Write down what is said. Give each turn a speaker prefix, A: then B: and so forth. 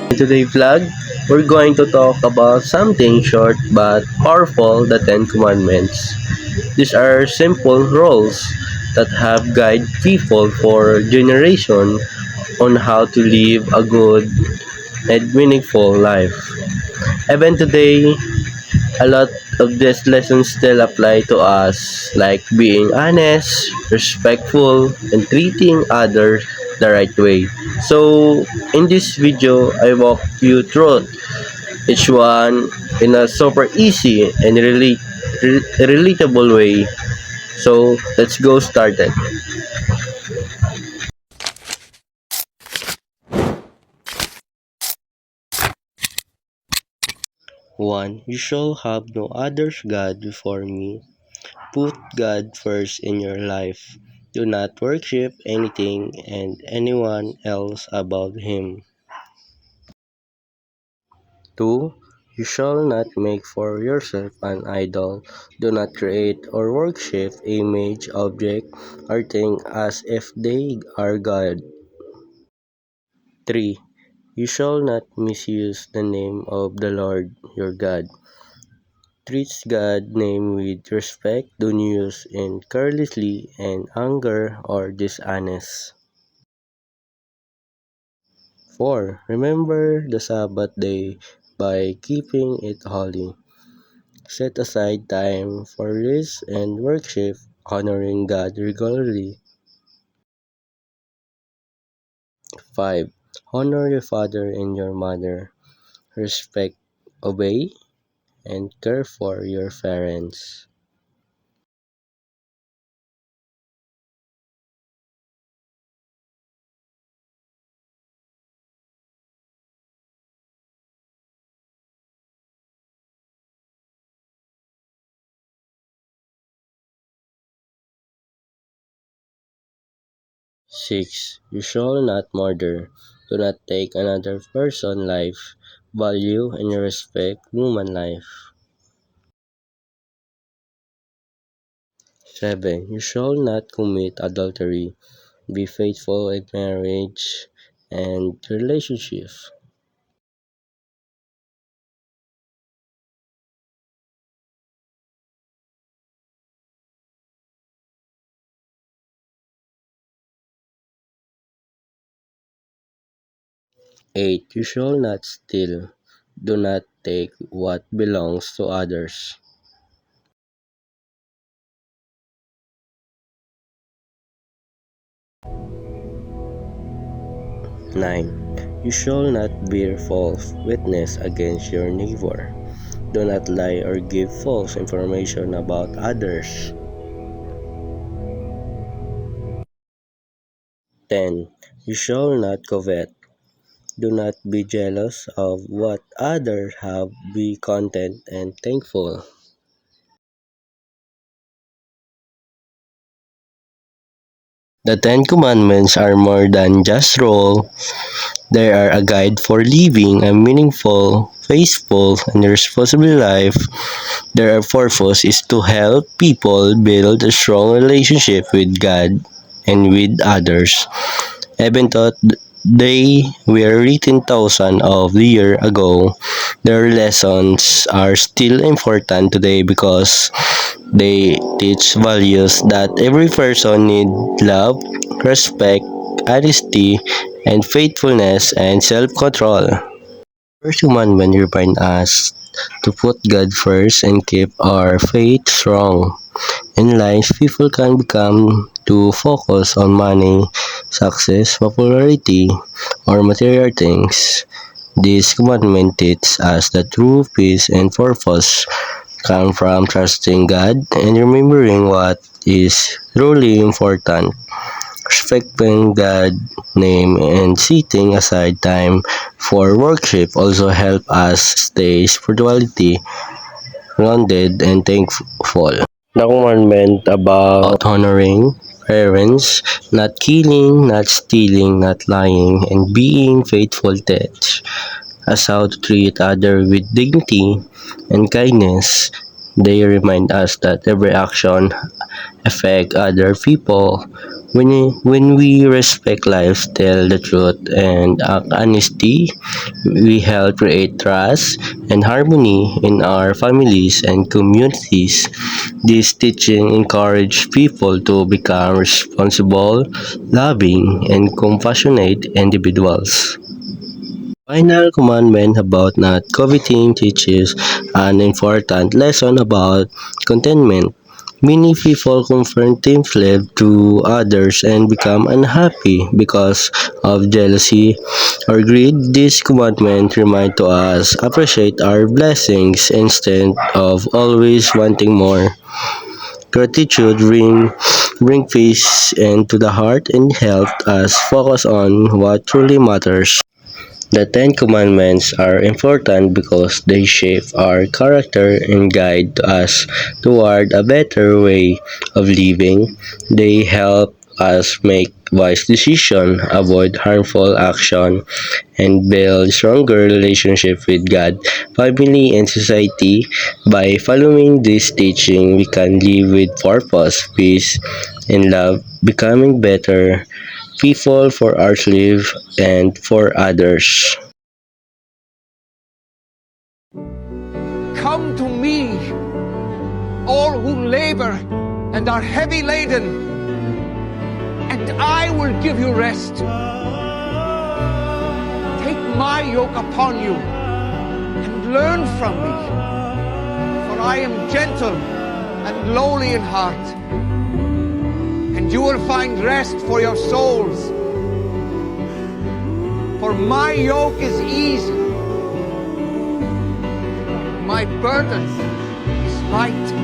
A: In today's vlog, we're going to talk about something short but powerful, the Ten Commandments. These are simple rules that have guided people for generations on how to live a good and meaningful life. Even today, a lot of these lessons still apply to us, like being honest, respectful, and treating others the right way. So, in this video, I walk you through each one in a super easy and relatable way. So, let's go started. 1. You shall have no other God before me. Put God first in your life. Do not worship anything and anyone else above Him. 2. You shall not make for yourself an idol. Do not create or worship image, object, or thing as if they are God. 3. You shall not misuse the name of the Lord your God. Treat God's name with respect. Don't use it carelessly and anger or dishonest. 4. Remember the Sabbath day by keeping it holy. Set aside time for rest and worship, honoring God regularly. 5. Honor your father and your mother. Respect, obey, and care for your parents. 6. You shall not murder. Do not take another person's life. Value and respect human life. 7. You shall not commit adultery. Be faithful in marriage and relationship. 8. You shall not steal. Do not take what belongs to others. 9. You shall not bear false witness against your neighbor. Do not lie or give false information about others. 10. You shall not covet. Do not be jealous of what others have. Be content and thankful. The Ten Commandments are more than just rules. They are a guide for living a meaningful, faithful, and responsible life. Their purpose is to help people build a strong relationship with God and with others. Even though they were written thousands of years ago, their lessons are still important today because they teach values that every person needs: love, respect, honesty, and faithfulness and self-control. First commandment reminds us to put God first and keep our faith strong. In life, people can become too focused on money, success, popularity, or material things. This commandment teaches us that true peace and purpose come from trusting God and remembering what is truly important. Respecting God's name and setting aside time for worship also help us stay spirituality grounded and thankful. The commandment about honoring parents, not killing, not stealing, not lying, and being faithful teach us how to treat others with dignity and kindness. They remind us that every action affects other people. When we respect life, tell the truth, and act honesty, we help create trust and harmony in our families and communities. This teaching encourage people to become responsible, loving, and compassionate individuals. Final commandment about not coveting teaches an important lesson about contentment. Many people confront themselves to others and become unhappy because of jealousy or greed. This commandment reminds to us appreciate our blessings instead of always wanting more. Gratitude bring peace into the heart and help us focus on what truly matters. The Ten Commandments are important because they shape our character and guide us toward a better way of living. They help us make wise decisions, avoid harmful action, and build stronger relationships with God, family, and society. By following this teaching, we can live with purpose, peace, and love, becoming better people for ourselves and for others.
B: Come to me, all who labor and are heavy laden, and I will give you rest. Take my yoke upon you and learn from me, for I am gentle and lowly in heart, and you will find rest for your souls. For my yoke is easy, my burden is light.